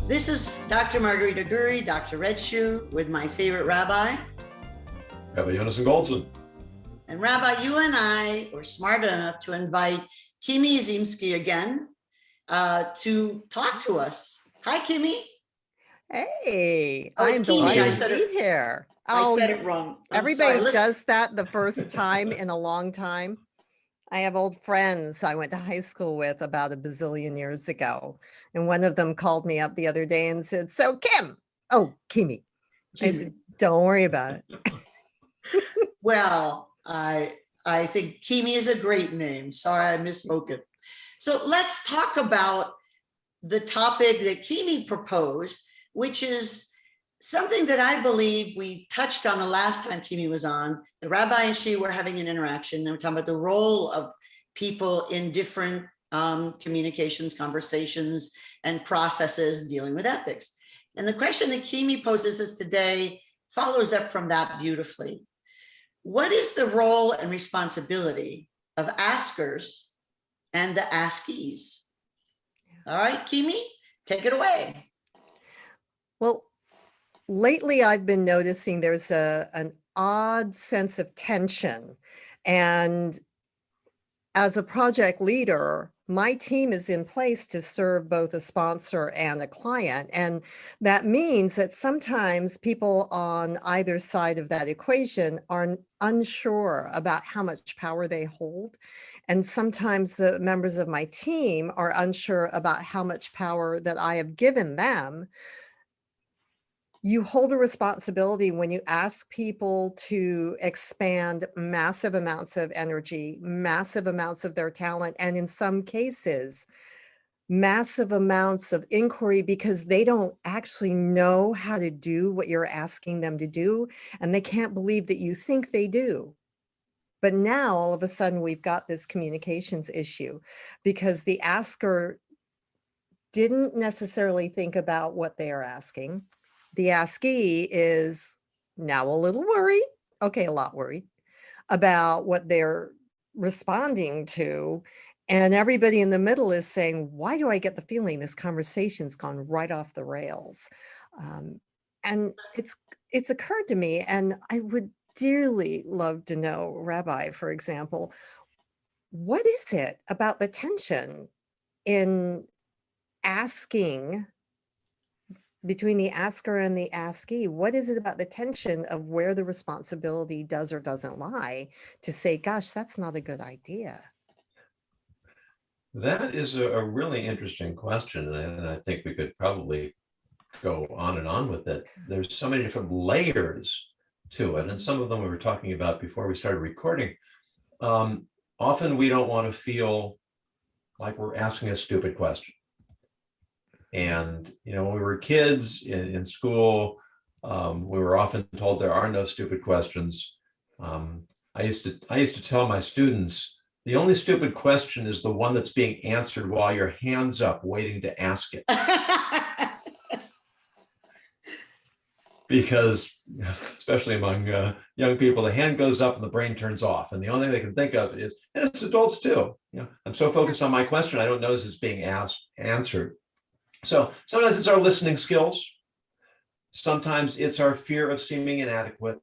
This is Dr. Margarita Guri, Dr. Red Shoe, with my favorite rabbi. Rabbi Yonason Goldson. And Rabbi, you and I were smart enough to invite Kimi Ziemski again to talk to us. Hi, Kimi. Hey, Oh, it's I'm Kimi. delighted to be here. I said it wrong. Everybody does that the first time in a long time. I have old friends I went to high school with about a bazillion years ago. And one of them called me up the other day and said, "So Kimi." I said, "Don't worry about it." Well, I think Kimi is a great name. Sorry, I misspoke it. So let's talk about the topic that Kimi proposed, which is something that I believe we touched on the last time Kimi was on. The rabbi and she were having an interaction. They were talking about the role of people in different communications, conversations, and processes dealing with ethics. And the question that Kimi poses us today follows up from that beautifully. What is the role and responsibility of askers and the askees? All right, Kimi, take it away. Well, lately I've been noticing there's an odd sense of tension. And as a project leader, my team is in place to serve both a sponsor and a client. And that means that sometimes people on either side of that equation are unsure about how much power they hold. And sometimes the members of my team are unsure about how much power that I have given them. You hold a responsibility when you ask people to expand massive amounts of energy, massive amounts of their talent, and in some cases, massive amounts of inquiry because they don't actually know how to do what you're asking them to do, and they can't believe that you think they do. But now, all of a sudden, we've got this communications issue because the asker didn't necessarily think about what they are asking. The askee is now a little worried, a lot worried about what they're responding to. And everybody in the middle is saying, why do I get the feeling this conversation's gone right off the rails? And it's occurred to me, and I would dearly love to know, Rabbi, for example, what is it about the tension in asking between the asker and the askee? What is it about the tension of where the responsibility does or doesn't lie to say, gosh, that's not a good idea? That is a really interesting question. And I think we could probably go on and on with it. There's so many different layers to it. And some of them we were talking about before we started recording. Often we don't want to feel like we're asking a stupid question. And, when we were kids in school, we were often told there are no stupid questions. I used to tell my students, the only stupid question is the one that's being answered while your hand's up waiting to ask it. Because, especially among young people, the hand goes up and the brain turns off. And the only thing they can think of is, and it's adults too, I'm so focused on my question, I don't notice it's being answered. So sometimes it's our listening skills. Sometimes it's our fear of seeming inadequate.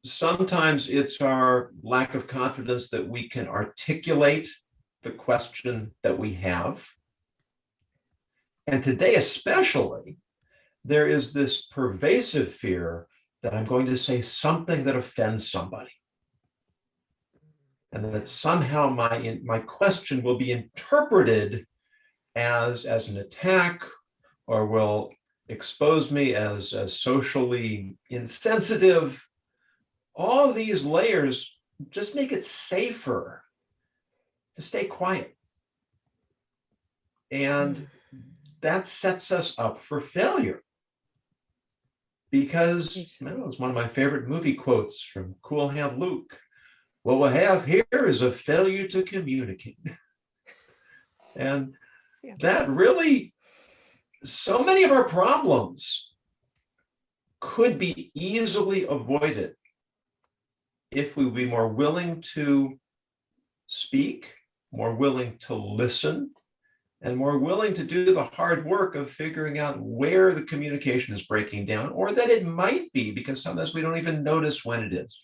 Sometimes it's our lack of confidence that we can articulate the question that we have. And today especially, there is this pervasive fear that I'm going to say something that offends somebody. And that somehow my question will be interpreted as an attack, or will expose me as socially insensitive. All these layers just make it safer to stay quiet. And that sets us up for failure. Because it's one of my favorite movie quotes from Cool Hand Luke. What we'll have here is a failure to communicate. And that really, so many of our problems could be easily avoided if we would be more willing to speak, more willing to listen, and more willing to do the hard work of figuring out where the communication is breaking down, or that it might be, because sometimes we don't even notice when it is.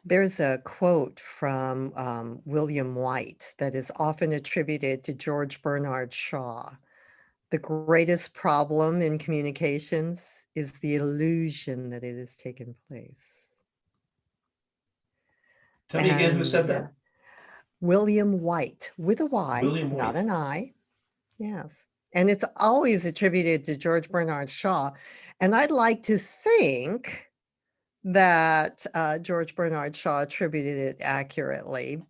There's a quote from William Whyte that is often attributed to George Bernard Shaw. The greatest problem in communications is the illusion that it has taken place. Tell me again who said And, that? William Whyte, with a Y, William not Whyte. an I. Yes. And it's always attributed to George Bernard Shaw. And I'd like to think that George Bernard Shaw attributed it accurately,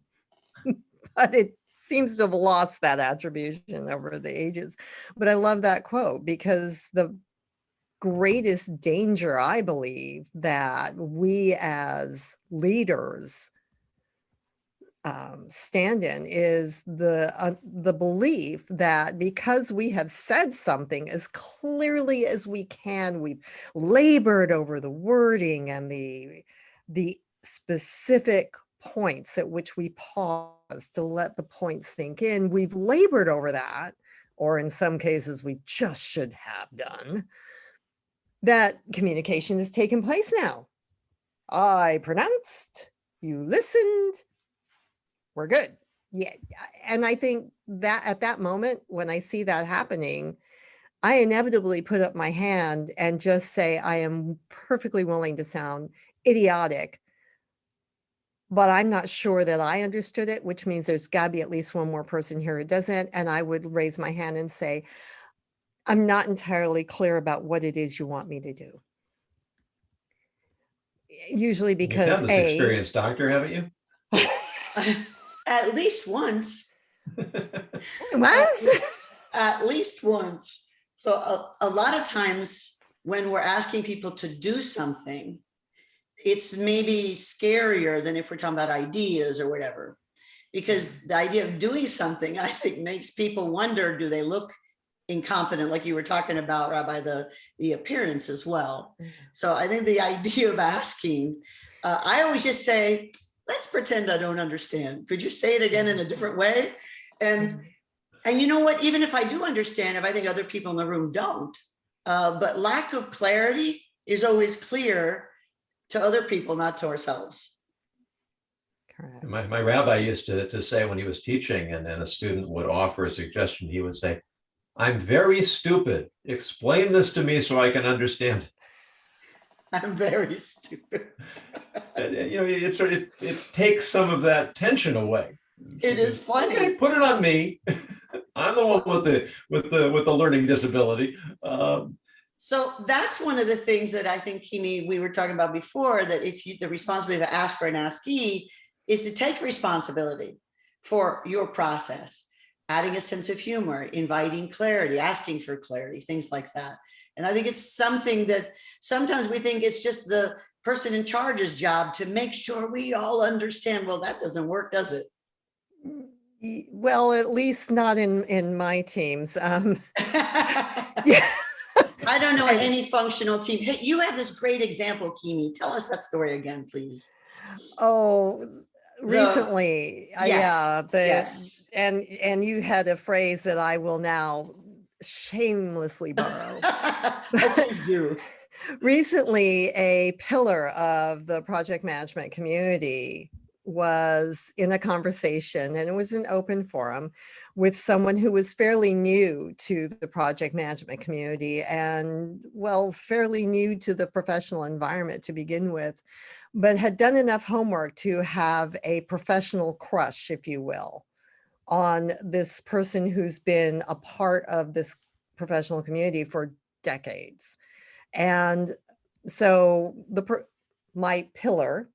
but it seems to have lost that attribution over the ages. But I love that quote, because the greatest danger, I believe, that we as leaders stand in is the belief that because we have said something as clearly as we can, we've labored over the wording and the specific points at which we pause to let the points sink in. We've labored over that, or in some cases we just should have done. That communication has taken place now. I pronounced, you listened, we're good. Yeah. And I think that at that moment, when I see that happening, I inevitably put up my hand and just say, I am perfectly willing to sound idiotic, but I'm not sure that I understood it, which means there's got to be at least one more person here who doesn't. And I would raise my hand and say, I'm not entirely clear about what it is you want me to do. Usually You've because had this experienced doctor, haven't you? At least once. Once? At least once. So a lot of times when we're asking people to do something, it's maybe scarier than if we're talking about ideas or whatever, because the idea of doing something, I think, makes people wonder, do they look incompetent, like you were talking about, Rabbi, the appearance as well. So I think the idea of asking, I always just say, let's pretend I don't understand. Could you say it again in a different way? And you know what, even if I do understand, if I think other people in the room don't, but lack of clarity is always clear to other people, not to ourselves. Correct. My rabbi used to say when he was teaching, and then a student would offer a suggestion, he would say, I'm very stupid. Explain this to me so I can understand. I'm very stupid. And, you know, it takes some of that tension away. It is funny. Okay, put it on me. I'm the one with the learning disability. So that's one of the things that I think, Kimi, we were talking about before, that if you, the responsibility of the asker and askee is to take responsibility for your process, adding a sense of humor, inviting clarity, asking for clarity, things like that. And I think it's something that sometimes we think it's just the person in charge's job to make sure we all understand. Well, that doesn't work, does it? Well, at least not in my teams. Yeah. I don't know any functional team. Hey, you have this great example, Kimi. Tell us that story again, please. Oh, recently, yes, yes. And you had a phrase that I will now shamelessly borrow. Please do. Recently, a pillar of the project management community was in a conversation, and it was an open forum, with someone who was fairly new to the project management community and, well, fairly new to the professional environment to begin with, but had done enough homework to have a professional crush, if you will, on this person who's been a part of this professional community for decades. And so my pillar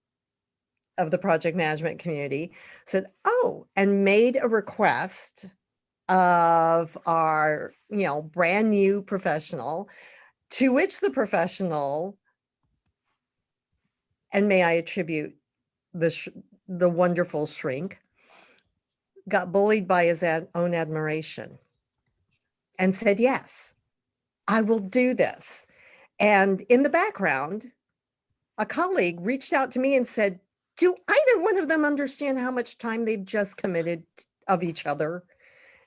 of the project management community said, oh, and made a request of our, brand new professional, to which the professional, and may I attribute the wonderful Shrink, got bullied by his own admiration and said, yes, I will do this. And in the background, a colleague reached out to me and said, do either one of them understand how much time they've just committed of each other?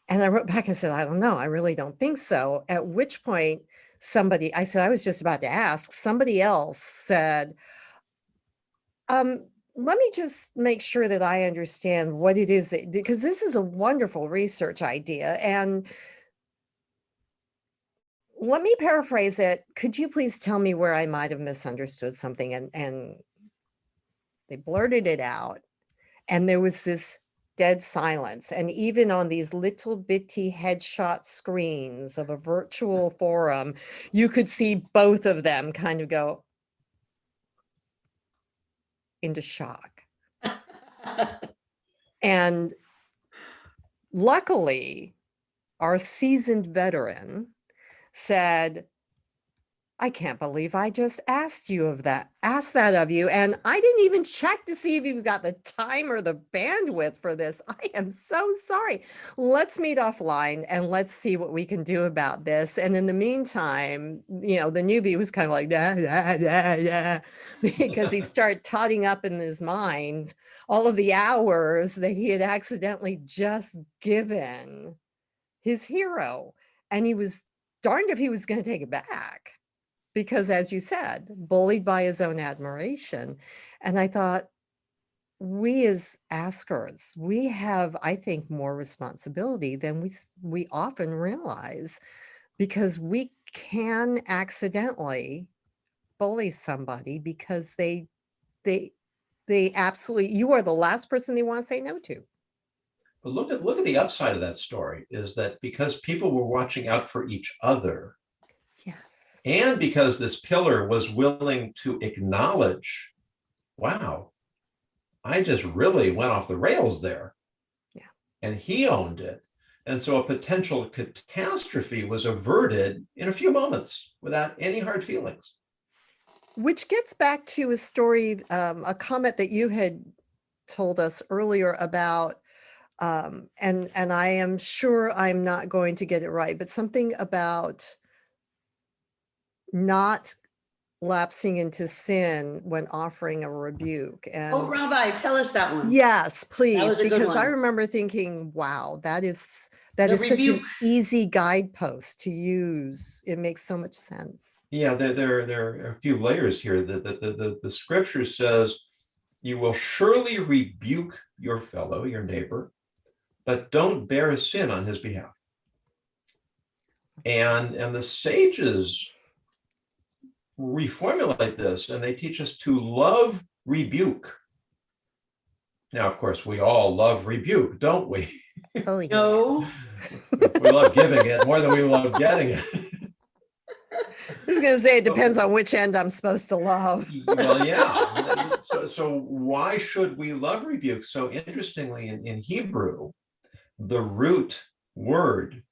And I wrote back and said, I don't know. I really don't think so. At which point I said, I was just about to ask, somebody else said, let me just make sure that I understand what it is because this is a wonderful research idea. And let me paraphrase it. Could you please tell me where I might have misunderstood something? And they blurted it out. And there was this dead silence. And even on these little bitty headshot screens of a virtual forum, you could see both of them kind of go into shock. And luckily, our seasoned veteran said, I can't believe I just asked that of you. And I didn't even check to see if you got the time or the bandwidth for this. I am so sorry. Let's meet offline and let's see what we can do about this. And in the meantime, the newbie was kind of like, because he started totting up in his mind all of the hours that he had accidentally just given his hero. And he was darned if he was going to take it back. Because as you said, bullied by his own admiration. And I thought, we as askers, we have, I think, more responsibility than we often realize, because we can accidentally bully somebody because they absolutely, you are the last person they want to say no to. But look at the upside of that story, is that because people were watching out for each other, Yes. and because this pillar was willing to acknowledge, wow, I just really went off the rails there. Yeah. And he owned it. And so a potential catastrophe was averted in a few moments without any hard feelings. Which gets back to a story, a comment that you had told us earlier about, and I am sure I'm not going to get it right, but something about not lapsing into sin when offering a rebuke. And Oh, Rabbi, tell us that one. yes, please, was a good because I one. remember thinking, wow, that is The such an rebuke. easy guidepost to use. It makes so much sense. Yeah, there are a few layers here. The scripture says, you will surely rebuke your fellow, your neighbor, but don't bear a sin on his behalf. And the sages reformulate this, and they teach us to love rebuke. Now, of course, we all love rebuke, don't we? Oh, yeah. No. We love giving it more than we love getting it. I was going to say, it depends on which end I'm supposed to love. Well, yeah. So why should we love rebuke? So interestingly, in Hebrew, the root word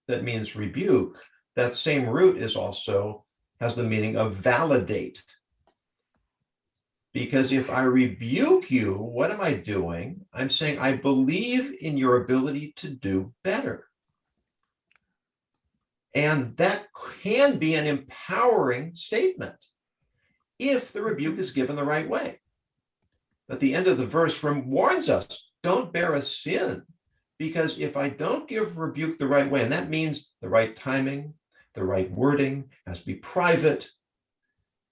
that means rebuke, that same root has the meaning of validate. Because if I rebuke you, what am I doing? I'm saying I believe in your ability to do better. And that can be an empowering statement if the rebuke is given the right way. But the end of the verse warns us, don't bear a sin, because if I don't give rebuke the right way, and that means the right timing, the right wording, has to be private,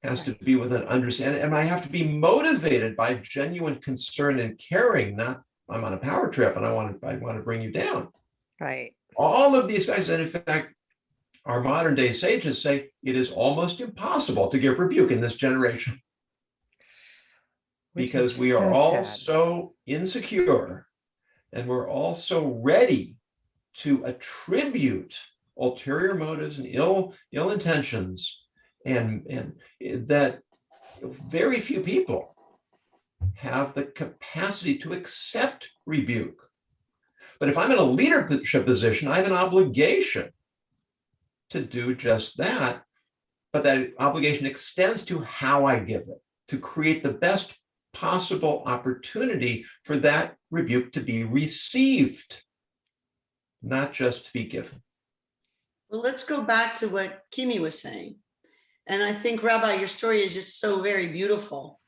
has to be with an understanding, and I have to be motivated by genuine concern and caring, not I'm on a power trip and I want to bring you down. Right. All of these factors, and in fact, our modern day sages say it is almost impossible to give rebuke in this generation. Because we are all so insecure, and we're all so ready to attribute ulterior motives and ill intentions, and that very few people have the capacity to accept rebuke. But if I'm in a leadership position, I have an obligation to do just that. But that obligation extends to how I give it, to create the best possible opportunity for that rebuke to be received, not just to be given. Well, let's go back to what Kimi was saying. And I think, Rabbi, your story is just so very beautiful.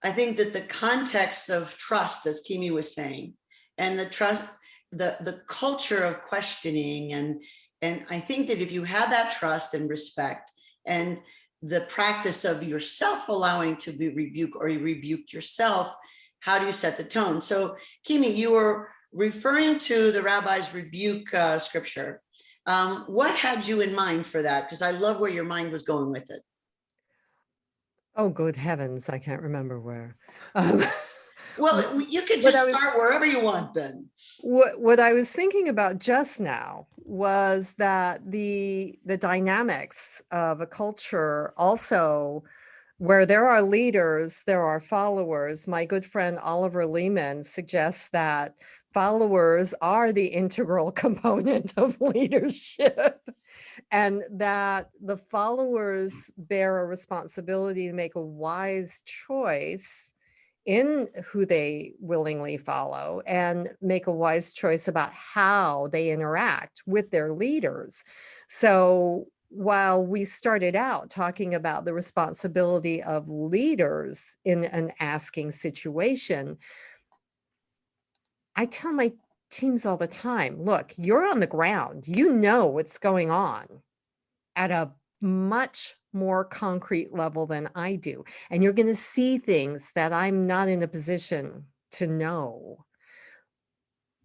I think that the context of trust, as Kimi was saying, and the trust, the culture of questioning. And I think that if you have that trust and respect and the practice of yourself allowing to be rebuked, or you rebuke yourself, how do you set the tone? So Kimi, you were referring to the rabbi's rebuke scripture. What had you in mind for that? Because I love where your mind was going with it. Oh, good heavens, I can't remember where. Um, Well, you could What just I was- start wherever you want then. what I was thinking about just now was that the dynamics of a culture also, where there are leaders, there are followers. My good friend Oliver Lehman suggests that followers are the integral component of leadership, and that the followers bear a responsibility to make a wise choice in who they willingly follow, and make a wise choice about how they interact with their leaders. So while we started out talking about the responsibility of leaders in an asking situation, I tell my teams all the time, look, you're on the ground, you know what's going on at a much more concrete level than I do. And you're going to see things that I'm not in a position to know.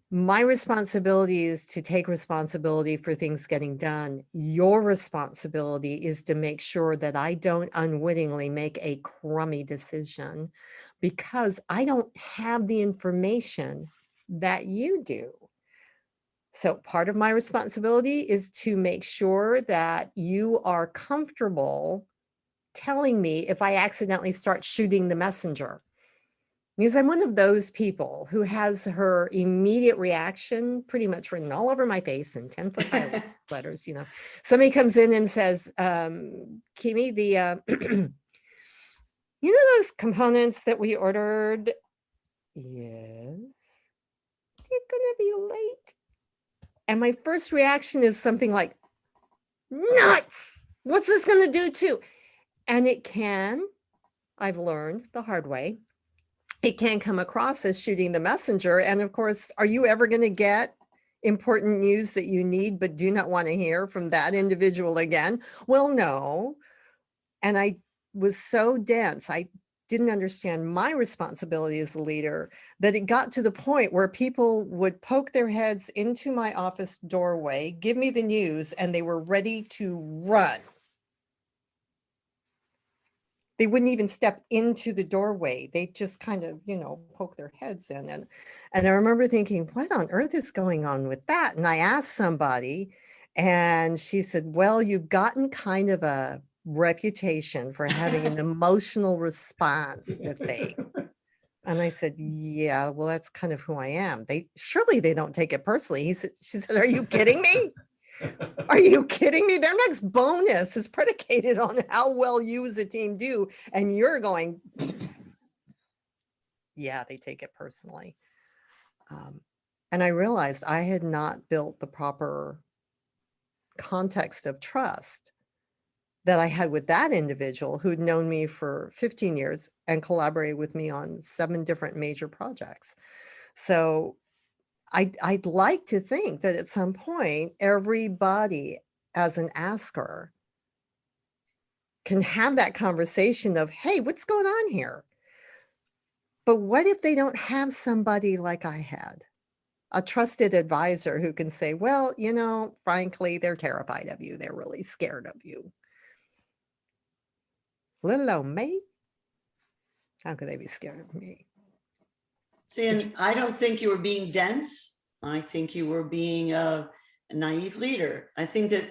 My responsibility is to take responsibility for things getting done. Your responsibility is to make sure that I don't unwittingly make a crummy decision, because I don't have the information that you do. So part of my responsibility is to make sure that you are comfortable telling me if I accidentally start shooting the messenger. Because I'm one of those people who has her immediate reaction pretty much written all over my face in 10-foot high letters. You know, somebody comes in and says, Kimi, you know those components that we ordered? Yes. You're gonna be late. And my first reaction is something like, nuts! What's this going to do too? And it can, I've learned the hard way, it can come across as shooting the messenger. And of course, are you ever going to get important news that you need but do not want to hear from that individual again? Well, no. And I was so dense, I didn't understand my responsibility as a leader, that it got to the point where people would poke their heads into my office doorway, give me the news, and they were ready to run. They wouldn't even step into the doorway. They just kind of, you know, poke their heads in. And I remember thinking, what on earth is going on with that? And I asked somebody, and she said, well, you've gotten kind of a reputation for having an emotional response to things. And I said, yeah, well, that's kind of who I am. Surely they don't take it personally. She said, are you kidding me? Are you kidding me? Their next bonus is predicated on how well you as a team do. And you're going, yeah, they take it personally. And I realized I had not built the proper context of trust that I had with that individual who'd known me for 15 years and collaborated with me on 7 different major projects. So I'd like to think that at some point, everybody as an asker can have that conversation of, hey, what's going on here? But what if they don't have somebody like I had? A trusted advisor who can say, well, you know, frankly, they're terrified of you. They're really scared of you. Little old me? How could they be scared of me? See, and I don't think you were being dense. I think you were being a naive leader. I think that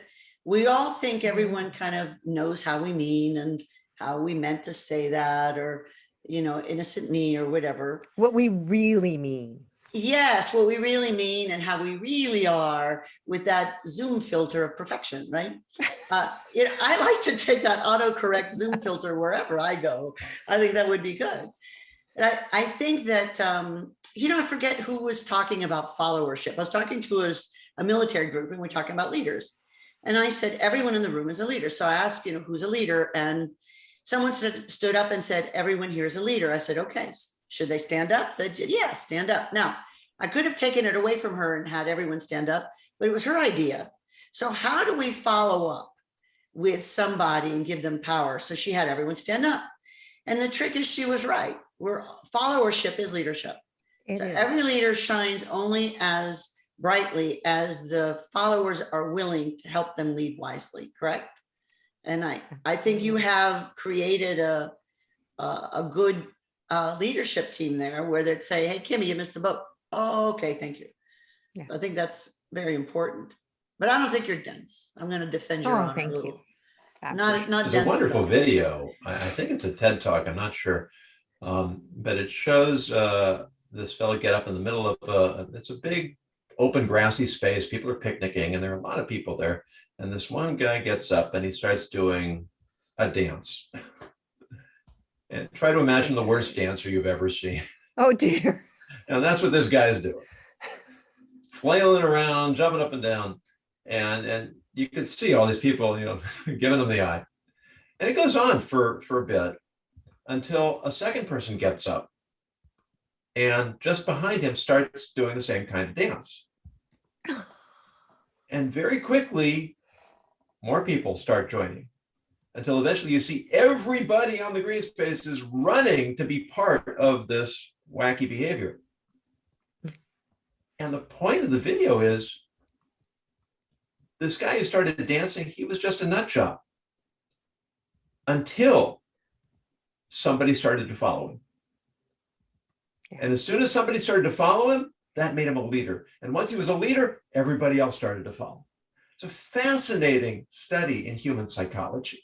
we all think everyone kind of knows how we mean and how we meant to say that, or, you know, innocent me or whatever. What we really mean. Yes, what we really mean and how we really are with that Zoom filter of perfection, right? You know, I like to take that autocorrect Zoom filter wherever I go. I think that would be good. And I think that, you know, I forget who was talking about followership. I was talking to a military group, and we're talking about leaders. And I said, everyone in the room is a leader. So I asked, you know, who's a leader? And someone stood up and said, everyone here is a leader. I said, okay, should they stand up? Said, yeah, stand up. Now, I could have taken it away from her and had everyone stand up, but it was her idea. So how do we follow up with somebody and give them power? So she had everyone stand up. And the trick is she was right. Followership is leadership. So every leader shines only as brightly as the followers are willing to help them lead wisely, correct? And I think you have created a good leadership team there where they'd say, hey, Kimmy, you missed the boat. Oh, okay, thank you. Yeah. I think that's very important. But I don't think you're dense. I'm going to defend your honor. Thank a you. little. I Not appreciate not It's a dense at wonderful all. video. I think it's a TED Talk. I'm not sure. But it shows this fellow get up in the middle of it's a big open grassy space. People are picnicking and there are a lot of people there. And this one guy gets up and he starts doing a dance. And try to imagine the worst dancer you've ever seen. Oh dear. And that's what this guy's doing. Flailing around, jumping up and down. And you could see all these people, giving him the eye. And it goes on for a bit until a second person gets up and just behind him starts doing the same kind of dance. And very quickly, more people start joining until eventually you see everybody on the green space is running to be part of this wacky behavior. And the point of the video is this guy who started dancing, he was just a nut job until somebody started to follow him. Yeah. And as soon as somebody started to follow him, that made him a leader. And once he was a leader, everybody else started to follow. It's a fascinating study in human psychology.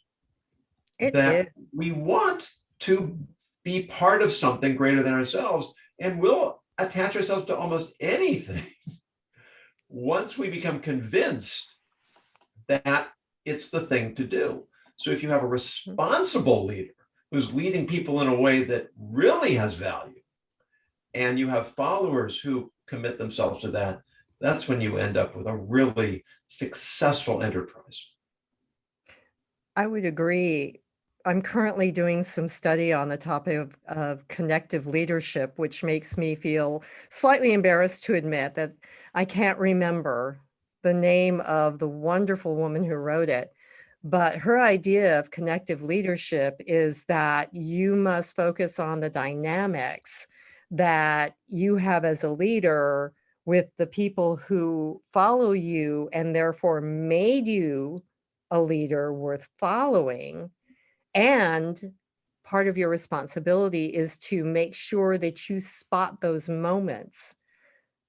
We want to be part of something greater than ourselves, and we'll attach ourselves to almost anything once we become convinced that it's the thing to do. So if you have a responsible leader who's leading people in a way that really has value, and you have followers who commit themselves to that, that's when you end up with a really successful enterprise. I would agree. I'm currently doing some study on the topic of connective leadership, which makes me feel slightly embarrassed to admit that I can't remember the name of the wonderful woman who wrote it. But her idea of connective leadership is that you must focus on the dynamics that you have as a leader with the people who follow you and therefore made you a leader worth following. And part of your responsibility is to make sure that you spot those moments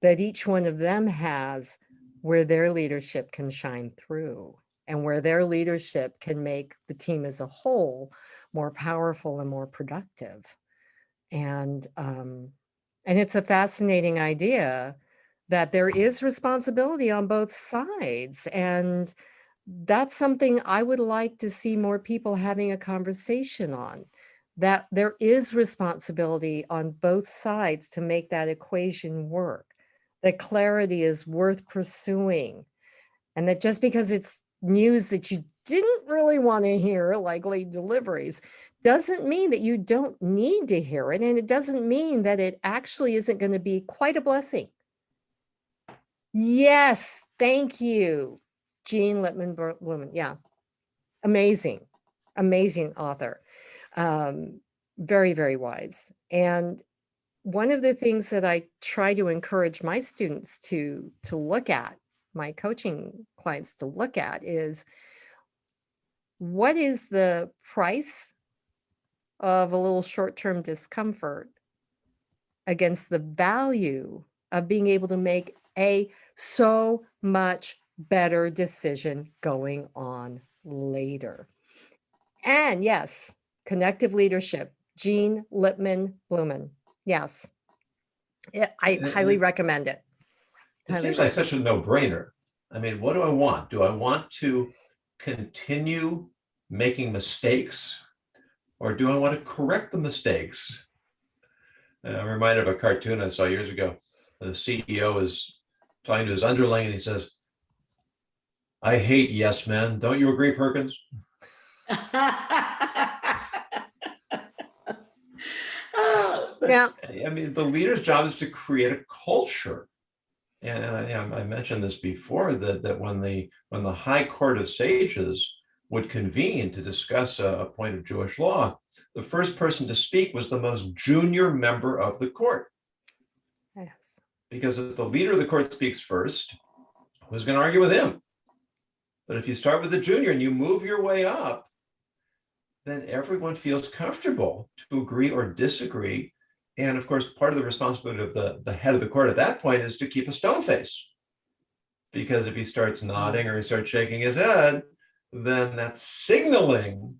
that each one of them has where their leadership can shine through and where their leadership can make the team as a whole more powerful and more productive. And it's a fascinating idea that there is responsibility on both sides. And that's something I would like to see more people having a conversation on, that there is responsibility on both sides to make that equation work, that clarity is worth pursuing, and that just because it's news that you didn't really want to hear, like late deliveries, doesn't mean that you don't need to hear it. And it doesn't mean that it actually isn't going to be quite a blessing. Yes, thank you. Jean Lippman Blumen. Yeah. Amazing, amazing author. Very, very wise. And one of the things that I try to encourage my students to look at, my coaching clients to look at, is what is the price of a little short-term discomfort against the value of being able to make a so much better decision going on later. And yes, connective leadership, Jean Lippman Blumen. Yes, I highly recommend it. It seems like such a no-brainer. I mean, what do I want? Do I want to continue making mistakes, or do I want to correct the mistakes? I'm reminded of a cartoon I saw years ago. The CEO is talking to his underling and he says, "I hate yes men. Don't you agree, Perkins?" Oh, Yeah. I mean, the leader's job is to create a culture. And I mentioned this before, that when the High Court of Sages would convene to discuss a point of Jewish law, the first person to speak was the most junior member of the court. Yes. Because if the leader of the court speaks first, who's going to argue with him? But if you start with the junior and you move your way up, then everyone feels comfortable to agree or disagree. And of course, part of the responsibility of the head of the court at that point is to keep a stone face. Because if he starts nodding or he starts shaking his head, then that's signaling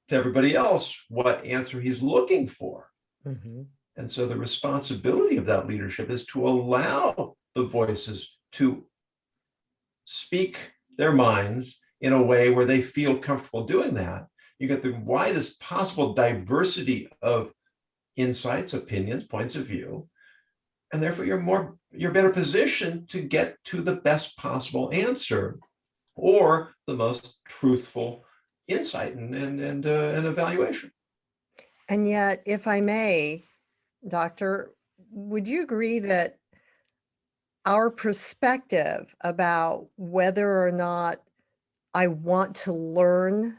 to everybody else what answer he's looking for. Mhm. And so the responsibility of that leadership is to allow the voices to speak their minds in a way where they feel comfortable doing that. You get the widest possible diversity of insights, opinions, points of view, and therefore you're better positioned to get to the best possible answer or the most truthful insight and evaluation. And yet, if I may, Doctor, would you agree that our perspective about whether or not I want to learn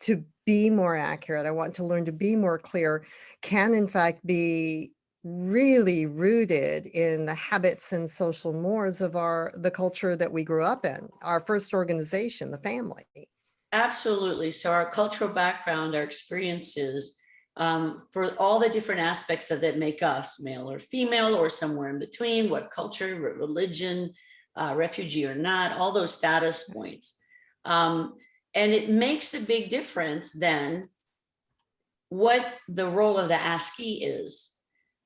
to be more accurate, I want to learn to be more clear, can in fact be really rooted in the habits and social mores of the culture that we grew up in, our first organization, the family? Absolutely. So our cultural background, our experiences, for all the different aspects of that make us male or female or somewhere in between, what culture, religion, refugee or not, all those status points. And it makes a big difference then what the role of the askee is.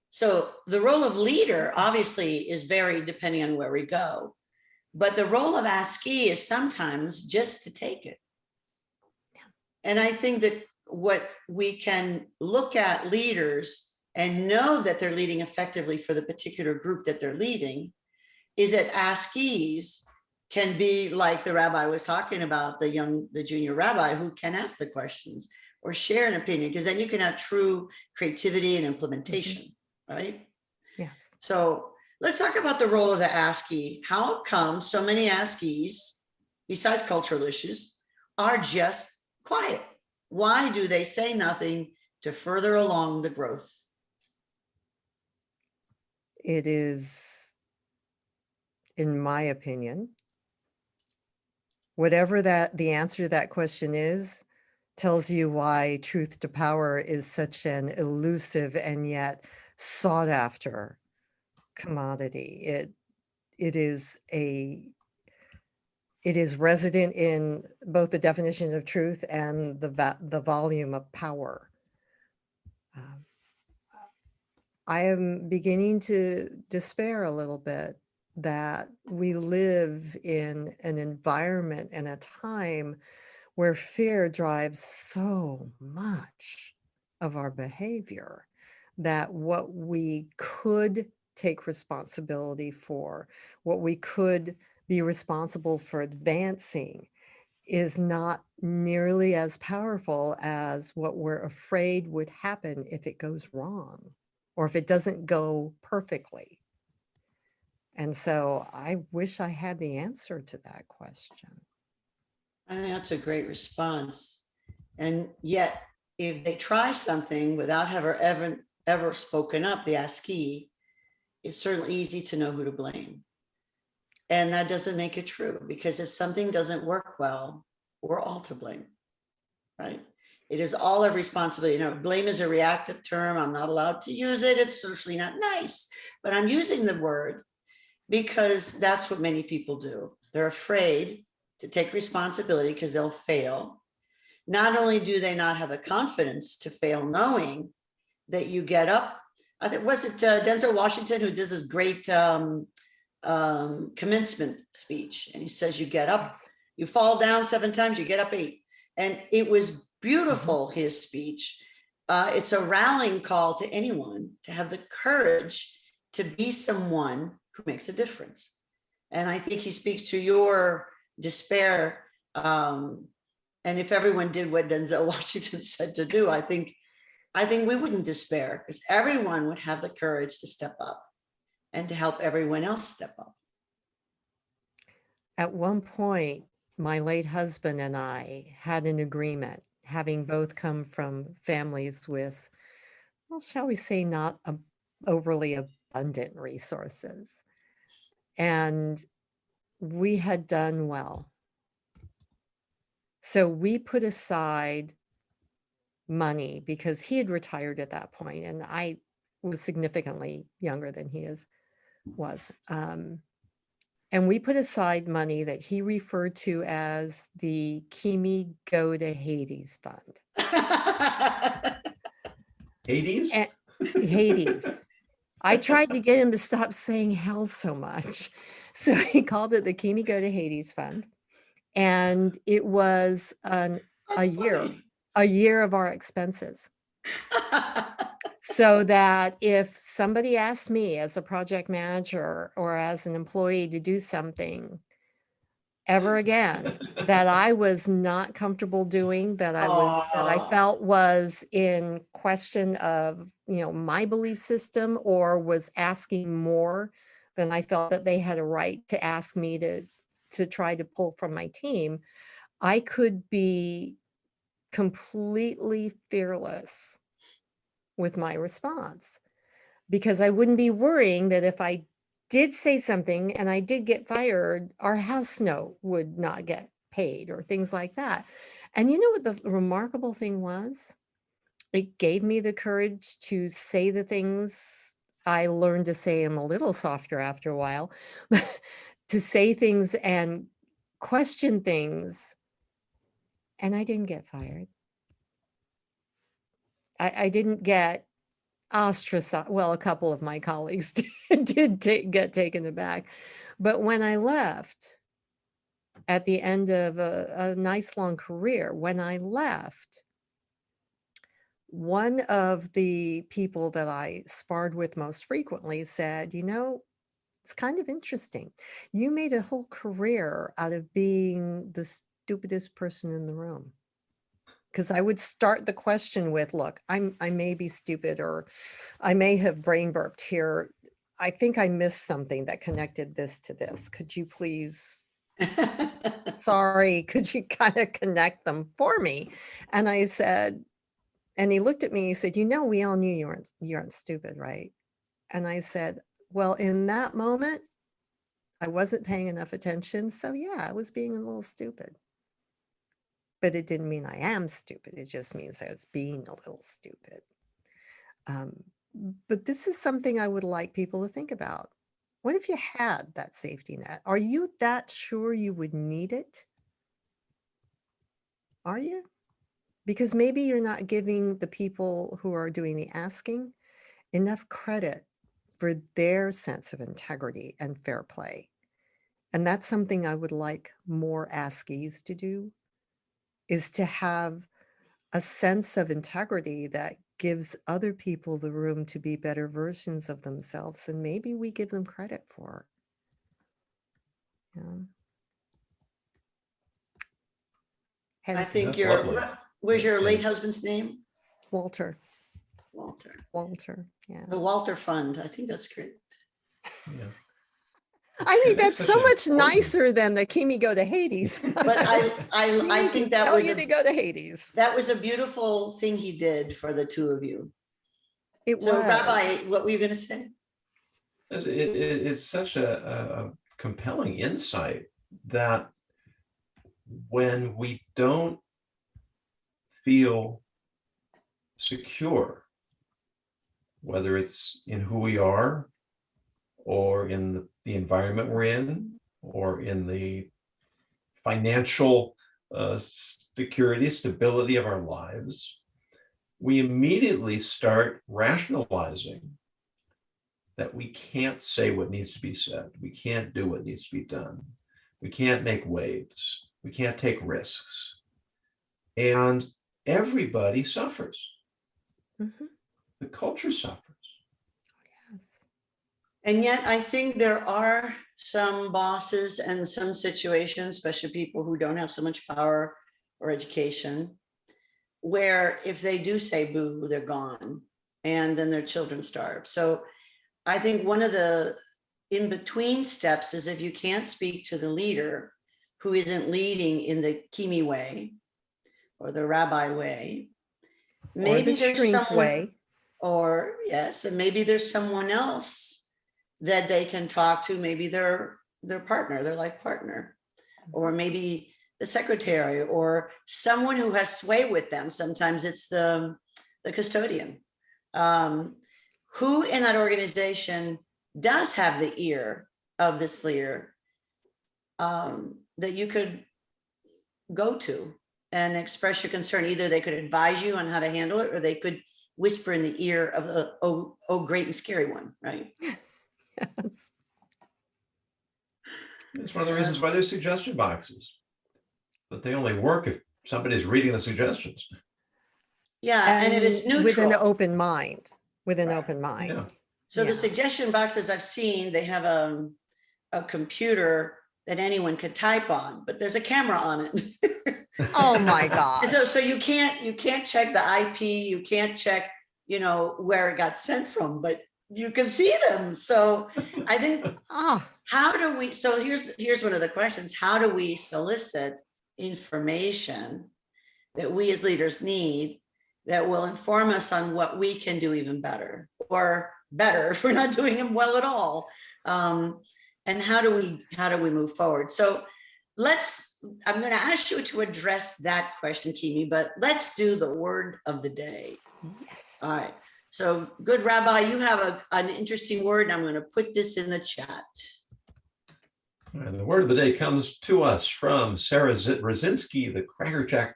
So the role of leader obviously is varied depending on where we go, but the role of askee is sometimes just to take it. And I think that what we can look at leaders and know that they're leading effectively for the particular group that they're leading is that askees can be like the rabbi was talking about, the junior rabbi who can ask the questions or share an opinion, because then you can have true creativity and implementation, right? Yes. So let's talk about the role of the askee. How come so many askees, besides cultural issues, are just quiet? Why do they say nothing to further along the growth? It is, in my opinion, whatever the answer to that question is, tells you why truth to power is such an elusive and yet sought after commodity. It is resident in both the definition of truth and the volume of power. I am beginning to despair a little bit that we live in an environment and a time where fear drives so much of our behavior, that what we could take responsibility for, what we could be responsible for advancing, is not nearly as powerful as what we're afraid would happen if it goes wrong or if it doesn't go perfectly. And so I wish I had the answer to that question. I think that's a great response. And yet, if they try something without ever spoken up, the askee, it's certainly easy to know who to blame. And that doesn't make it true, because if something doesn't work well, we're all to blame, right? It is all a responsibility. Blame is a reactive term. I'm not allowed to use it. It's socially not nice, but I'm using the word because that's what many people do. They're afraid to take responsibility because they'll fail. Not only do they not have the confidence to fail, knowing that you get up. I think, was it Denzel Washington who does this great commencement speech? And he says, you get up, you fall down 7 times, you get up 8. And it was beautiful, his speech. It's a rallying call to anyone to have the courage to be someone who makes a difference. And I think he speaks to your despair. And if everyone did what Denzel Washington said to do, I think I think we wouldn't despair because everyone would have the courage to step up and to help everyone else step up. At one point, my late husband and I had an agreement, having both come from families with, well, shall we say, not overly abundant resources. And we had done well. So we put aside money because he had retired at that point, and I was significantly younger than he was. And we put aside money that he referred to as the Kimi Go to Hades Fund. Hades? And Hades. I tried to get him to stop saying hell so much. So he called it the Kimi Go to Hades Fund. And it was a year of our expenses. So that if somebody asked me as a project manager or as an employee to do something ever again that I was not comfortable doing, that I felt was in question of, my belief system, or was asking more than I felt that they had a right to ask me to try to pull from my team, I could be completely fearless with my response, because I wouldn't be worrying that if I did say something and I did get fired, our house note would not get paid or things like that. And you know what the remarkable thing was? It gave me the courage to say the things I learned to say them a little softer after a while, to say things and question things. And I didn't get fired. I didn't get ostracized. Well, a couple of my colleagues did get taken aback. But when I left at the end of a nice long career, when I left, one of the people that I sparred with most frequently said, it's kind of interesting. You made a whole career out of being the stupidest person in the room. Because I would start the question with, look, I may be stupid, or I may have brain burped here. I think I missed something that connected this to this. Could you please, sorry, could you kind of connect them for me? And I said, and he looked at me, he said, we all knew you aren't stupid, right? And I said, well, in that moment, I wasn't paying enough attention. So yeah, I was being a little stupid. But it didn't mean I am stupid. It just means I was being a little stupid. But this is something I would like people to think about. What if you had that safety net? Are you that sure you would need it? Are you? Because maybe you're not giving the people who are doing the asking enough credit for their sense of integrity and fair play. And that's something I would like more askees to do, is to have a sense of integrity that gives other people the room to be better versions of themselves, and maybe we give them credit for. I Hence, think That's lovely. was your late husband's name? Walter, yeah. The Walter Fund. I think that's great. Yeah. I think That's that's so such an much important- nicer than the Kimi Go to Hades. But I think that tell was you to go to Hades. that was a beautiful thing he did for the two of you. It So was. Rabbi, what were you going to say? It's such a compelling insight that when we don't feel secure, whether it's in who we are, or in the environment we're in, or in the financial stability of our lives, we immediately start rationalizing that we can't say what needs to be said. We can't do what needs to be done. We can't make waves. We can't take risks. And everybody suffers. Mhm. The culture suffers. Yes. And yet I think there are some bosses and some situations, especially people who don't have so much power or education, where if they do say boo, they're gone, and then their children starve. So I think one of the in-between steps is if you can't speak to the leader who isn't leading in the Kimi way or the rabbi way, Or maybe the there's shrink someone, way. or yes, and maybe there's someone else that they can talk to, maybe their partner, their life partner, or maybe the secretary, or someone who has sway with them. Sometimes it's the custodian, who in that organization does have the ear of this leader, that you could go to and express your concern. Either they could advise you on how to handle it, or they could whisper in the ear of the great and scary one, right? Yes. It's one of the reasons why there's suggestion boxes, but they only work if somebody's reading the suggestions. Yeah, and if it's neutral. With an open mind, Right. open mind. Yeah. So Yeah. the suggestion boxes I've seen, they have a computer that anyone could type on, but there's a camera on it. Oh my And gosh. so you can't check the IP, you can't check, where it got sent from, but you can see them. So I think, Ah, how do we, so here's one of the questions: how do we solicit information that we as leaders need that will inform us on what we can do even better, or better if we're not doing them well at all? And how do we move forward? So I'm going to ask you to address that question, Kimi, but let's do the word of the day. yes. All right. So, good Rabbi, you have an interesting word, and I'm going to put this in the chat. And the word of the day comes to us from Sarah Brzezinski, the Crackerjack